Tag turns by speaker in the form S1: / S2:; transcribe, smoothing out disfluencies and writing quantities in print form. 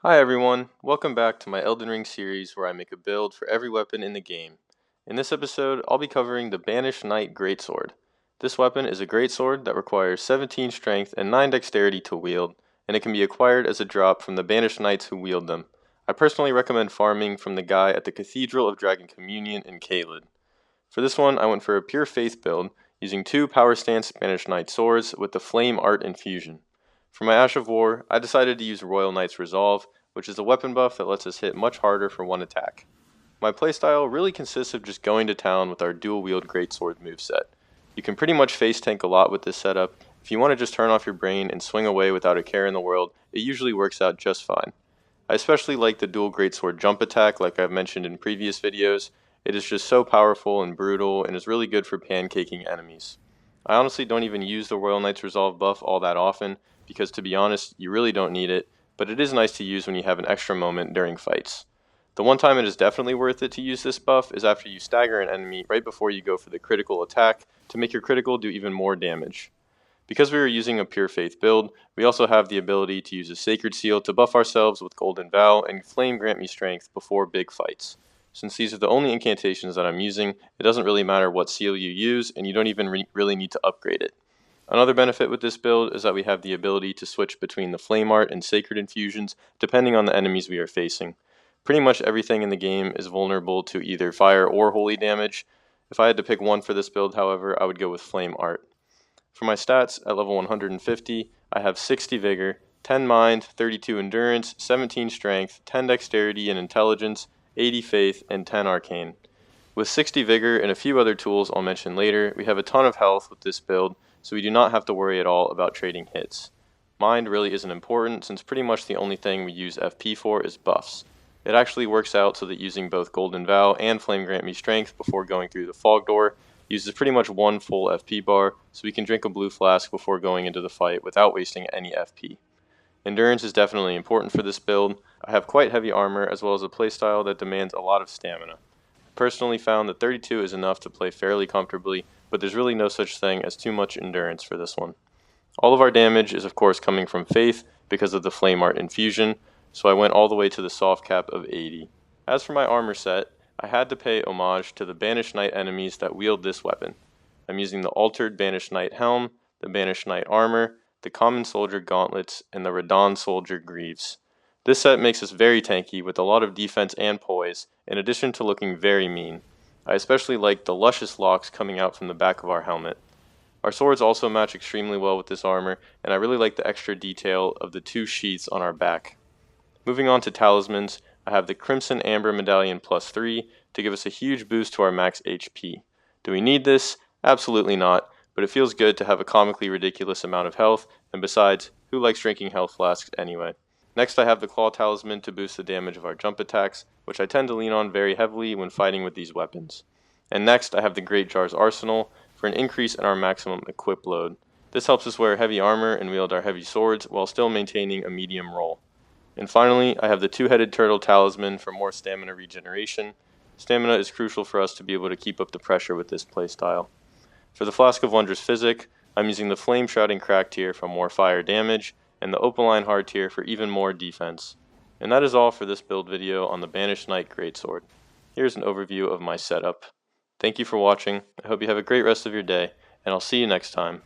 S1: Hi everyone, welcome back to my Elden Ring series where I make a build for every weapon in the game. In this episode, I'll be covering the Banished Knight Greatsword. This weapon is a greatsword that requires 17 strength and 9 dexterity to wield, and it can be acquired as a drop from the Banished Knights who wield them. I personally recommend farming from the guy at the Cathedral of Dragon Communion in Caelid. For this one, I went for a pure faith build, using 2 power stance Banished Knight swords with the Flame Art infusion. For my Ash of War, I decided to use Royal Knight's Resolve, which is a weapon buff that lets us hit much harder for one attack. My playstyle really consists of just going to town with our dual wield greatsword moveset. You can pretty much face tank a lot with this setup. If you want to just turn off your brain and swing away without a care in the world, it usually works out just fine. I especially like the dual greatsword jump attack like I've mentioned in previous videos. It is just so powerful and brutal and is really good for pancaking enemies. I honestly don't even use the Royal Knight's Resolve buff all that often because to be honest, you really don't need it, but it is nice to use when you have an extra moment during fights. The one time it is definitely worth it to use this buff is after you stagger an enemy right before you go for the critical attack to make your critical do even more damage. Because we are using a Pure Faith build, we also have the ability to use a Sacred Seal to buff ourselves with Golden Vow and Flame Grant Me Strength before big fights. Since these are the only incantations that I'm using, it doesn't really matter what seal you use and you don't even really need to upgrade it. Another benefit with this build is that we have the ability to switch between the Flame Art and Sacred Infusions depending on the enemies we are facing. Pretty much everything in the game is vulnerable to either fire or holy damage. If I had to pick one for this build, however, I would go with Flame Art. For my stats, at level 150, I have 60 Vigor, 10 Mind, 32 Endurance, 17 Strength, 10 Dexterity and Intelligence, 80 Faith, and 10 Arcane. With 60 Vigor and a few other tools I'll mention later, we have a ton of health with this build, so we do not have to worry at all about trading hits. Mind really isn't important since pretty much the only thing we use FP for is buffs. It actually works out so that using both Golden Vow and Flame Grant Me Strength before going through the Fog Door uses pretty much one full FP bar, so we can drink a blue flask before going into the fight without wasting any FP. Endurance is definitely important for this build. I have quite heavy armor as well as a playstyle that demands a lot of stamina. I personally found that 32 is enough to play fairly comfortably, but there's really no such thing as too much endurance for this one. All of our damage is of course coming from Faith because of the Flame Art infusion, so I went all the way to the soft cap of 80. As for my armor set, I had to pay homage to the Banished Knight enemies that wield this weapon. I'm using the altered Banished Knight helm, the Banished Knight armor, the Common Soldier gauntlets, and the Radon Soldier greaves. This set makes us very tanky with a lot of defense and poise, in addition to looking very mean. I especially like the luscious locks coming out from the back of our helmet. Our swords also match extremely well with this armor, and I really like the extra detail of the 2 sheaths on our back. Moving on to Talismans, I have the Crimson Amber Medallion plus 3 to give us a huge boost to our max HP. Do we need this? Absolutely not, but it feels good to have a comically ridiculous amount of health, and besides, who likes drinking health flasks anyway? Next I have the Claw Talisman to boost the damage of our jump attacks, which I tend to lean on very heavily when fighting with these weapons. And next I have the Great Jar's Arsenal for an increase in our maximum equip load. This helps us wear heavy armor and wield our heavy swords while still maintaining a medium roll. And finally, I have the Two-Headed Turtle Talisman for more stamina regeneration. Stamina is crucial for us to be able to keep up the pressure with this playstyle. For the Flask of Wondrous Physic, I'm using the Flame Shrouding Crack tier for more fire damage, and the Opaline Hard tier for even more defense. And that is all for this build video on the Banished Knight Greatsword. Here's an overview of my setup. Thank you for watching, I hope you have a great rest of your day, and I'll see you next time.